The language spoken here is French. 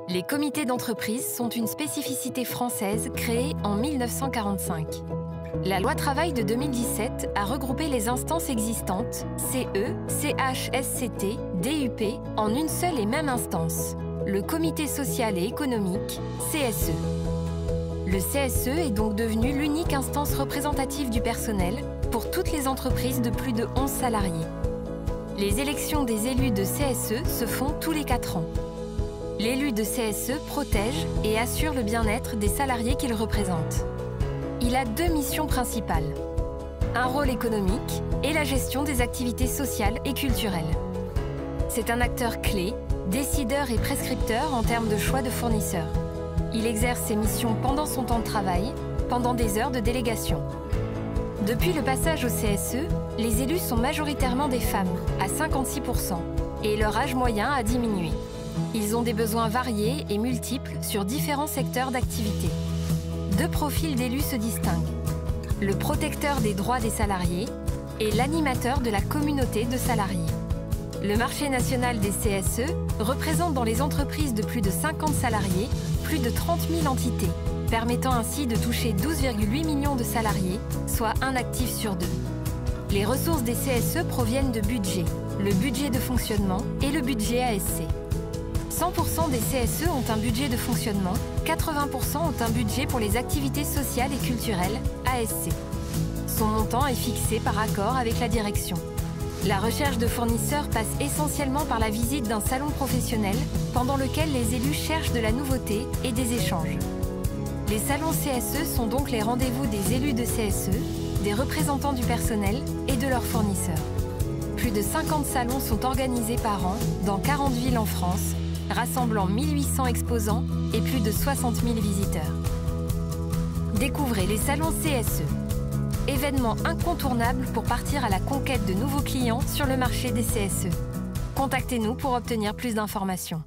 Les comités d'entreprise sont une spécificité française créée en 1945. La loi travail de 2017 a regroupé les instances existantes, CE, CHSCT, DUP, en une seule et même instance, le Comité social et économique, CSE. Le CSE est donc devenu l'unique instance représentative du personnel pour toutes les entreprises de plus de 11 salariés. Les élections des élus de CSE se font tous les 4 ans. L'élu de CSE protège et assure le bien-être des salariés qu'il représente. Il a 2 missions principales, un rôle économique et la gestion des activités sociales et culturelles. C'est un acteur clé, décideur et prescripteur en termes de choix de fournisseurs. Il exerce ses missions pendant son temps de travail, pendant des heures de délégation. Depuis le passage au CSE, les élus sont majoritairement des femmes, à 56%, et leur âge moyen a diminué. Ils ont des besoins variés et multiples sur différents secteurs d'activité. 2 profils d'élus se distinguent, le protecteur des droits des salariés et l'animateur de la communauté de salariés. Le marché national des CSE représente dans les entreprises de plus de 50 salariés plus de 30 000 entités, permettant ainsi de toucher 12,8 millions de salariés, soit un actif sur 2. Les ressources des CSE proviennent de budgets, le budget de fonctionnement et le budget ASC. 100% des CSE ont un budget de fonctionnement, 80% ont un budget pour les activités sociales et culturelles, ASC. Son montant est fixé par accord avec la direction. La recherche de fournisseurs passe essentiellement par la visite d'un salon professionnel, pendant lequel les élus cherchent de la nouveauté et des échanges. Les salons CSE sont donc les rendez-vous des élus de CSE, des représentants du personnel et de leurs fournisseurs. Plus de 50 salons sont organisés par an dans 40 villes en France, rassemblant 1800 exposants et plus de 60 000 visiteurs. Découvrez les salons CSE, événement incontournable pour partir à la conquête de nouveaux clients sur le marché des CSE. Contactez-nous pour obtenir plus d'informations.